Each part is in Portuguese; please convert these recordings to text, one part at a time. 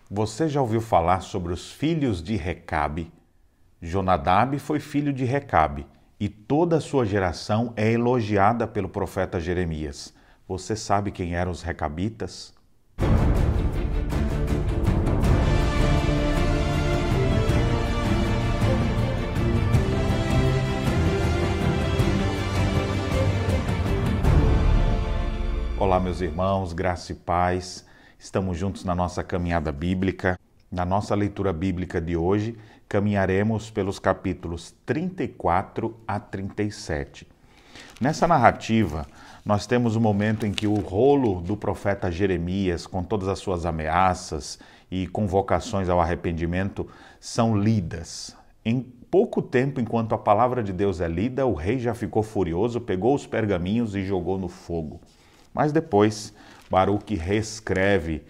Você já ouviu falar sobre os filhos de Recabe? Jonadab foi filho de Recabe e toda a sua geração é elogiada pelo profeta Jeremias. Você sabe quem eram os recabitas? Olá, meus irmãos, graça e paz. Estamos juntos na nossa caminhada bíblica. Na nossa leitura bíblica de hoje, caminharemos pelos capítulos 34 a 37. Nessa narrativa, nós temos o momento em que o rolo do profeta Jeremias, com todas as suas ameaças e convocações ao arrependimento, são lidas. Em pouco tempo, enquanto a palavra de Deus é lida, o rei já ficou furioso, pegou os pergaminhos e jogou no fogo. Mas depois, Baruque reescreve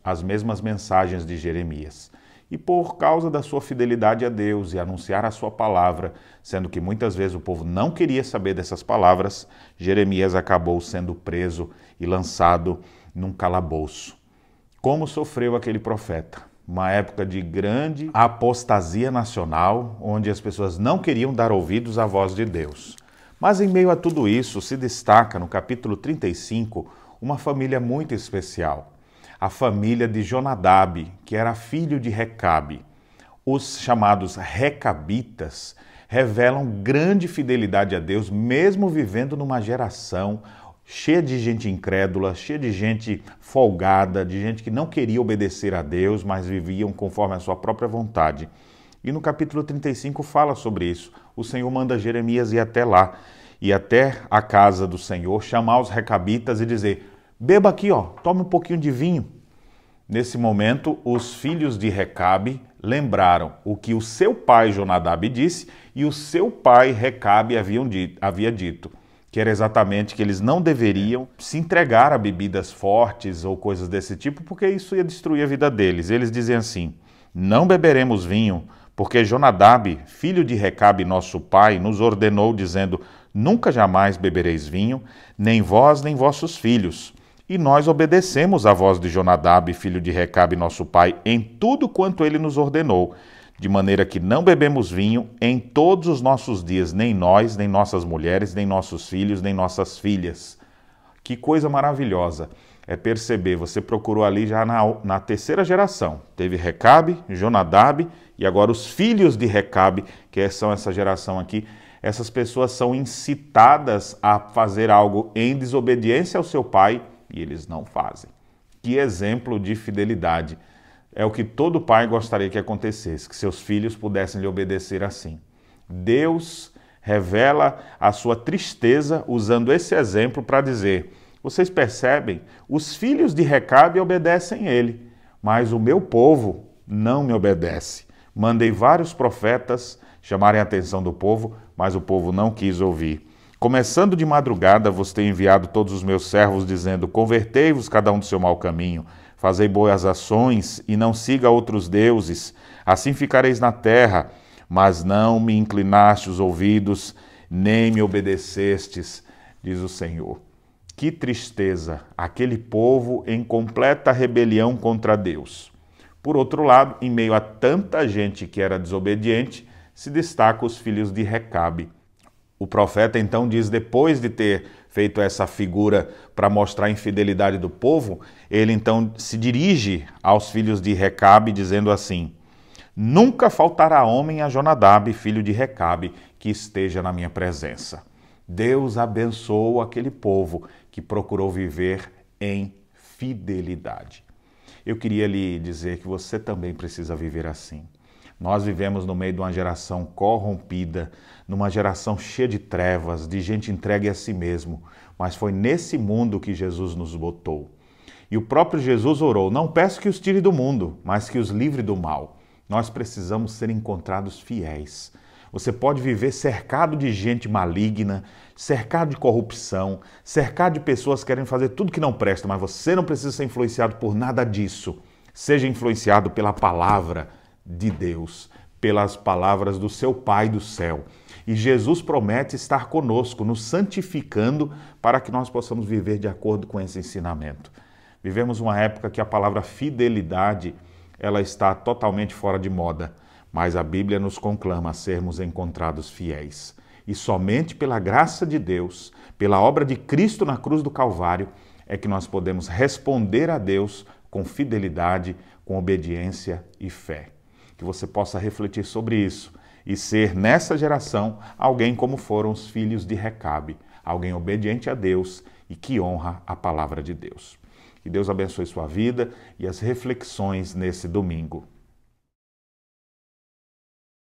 as mesmas mensagens de Jeremias. E por causa da sua fidelidade a Deus e anunciar a sua palavra, sendo que muitas vezes o povo não queria saber dessas palavras, Jeremias acabou sendo preso e lançado num calabouço. Como sofreu aquele profeta? Uma época de grande apostasia nacional, onde as pessoas não queriam dar ouvidos à voz de Deus. Mas em meio a tudo isso, se destaca no capítulo 35 uma família muito especial. A família de Jonadab, que era filho de Recabe. Os chamados recabitas revelam grande fidelidade a Deus, mesmo vivendo numa geração cheia de gente incrédula, cheia de gente folgada, de gente que não queria obedecer a Deus, mas viviam conforme a sua própria vontade. E no capítulo 35 fala sobre isso. O Senhor manda Jeremias ir até lá, ir até a casa do Senhor, chamar os recabitas e dizer: beba aqui, tome um pouquinho de vinho. Nesse momento, os filhos de Recabe lembraram o que o seu pai Jonadab disse e o seu pai Recabe havia dito, que era exatamente que eles não deveriam se entregar a bebidas fortes ou coisas desse tipo, porque isso ia destruir a vida deles. Eles dizem assim: não beberemos vinho, porque Jonadab, filho de Recabe, nosso pai, nos ordenou, dizendo: nunca jamais bebereis vinho, nem vós, nem vossos filhos. E nós obedecemos à voz de Jonadab, filho de Recabe, nosso pai, em tudo quanto ele nos ordenou, de maneira que não bebemos vinho em todos os nossos dias, nem nós, nem nossas mulheres, nem nossos filhos, nem nossas filhas. Que coisa maravilhosa é perceber, você procurou ali já na terceira geração. Teve Recabe, Jonadab e agora os filhos de Recabe, que são essa geração aqui. Essas pessoas são incitadas a fazer algo em desobediência ao seu pai e eles não fazem. Que exemplo de fidelidade. É o que todo pai gostaria que acontecesse, que seus filhos pudessem lhe obedecer assim. Deus revela a sua tristeza usando esse exemplo para dizer: vocês percebem? Os filhos de Recabe obedecem ele, mas o meu povo não me obedece. Mandei vários profetas chamarem a atenção do povo, mas o povo não quis ouvir. Começando de madrugada, vos tenho enviado todos os meus servos, dizendo: convertei-vos cada um do seu mau caminho, fazei boas ações e não siga outros deuses, assim ficareis na terra. Mas não me inclinaste os ouvidos, nem me obedecestes, diz o Senhor. Que tristeza, aquele povo em completa rebelião contra Deus. Por outro lado, em meio a tanta gente que era desobediente, se destaca os filhos de Recabe. O profeta então diz, depois de ter feito essa figura para mostrar a infidelidade do povo, ele então se dirige aos filhos de Recabe dizendo assim: nunca faltará homem a Jonadab, filho de Recabe, que esteja na minha presença. Deus abençoou aquele povo que procurou viver em fidelidade. Eu queria lhe dizer que você também precisa viver assim. Nós vivemos no meio de uma geração corrompida, numa geração cheia de trevas, de gente entregue a si mesmo. Mas foi nesse mundo que Jesus nos botou. E o próprio Jesus orou: não peço que os tire do mundo, mas que os livre do mal. Nós precisamos ser encontrados fiéis. Você pode viver cercado de gente maligna, cercado de corrupção, cercado de pessoas que querem fazer tudo que não presta, mas você não precisa ser influenciado por nada disso. Seja influenciado pela palavra de Deus, pelas palavras do seu Pai do céu. E Jesus promete estar conosco, nos santificando para que nós possamos viver de acordo com esse ensinamento. Vivemos uma época que a palavra fidelidade ela está totalmente fora de moda, mas a Bíblia nos conclama a sermos encontrados fiéis. E somente pela graça de Deus, pela obra de Cristo na cruz do Calvário, é que nós podemos responder a Deus com fidelidade, com obediência e fé. Que você possa refletir sobre isso e ser, nessa geração, alguém como foram os filhos de Recabe, alguém obediente a Deus e que honra a palavra de Deus. Que Deus abençoe sua vida e as reflexões nesse domingo.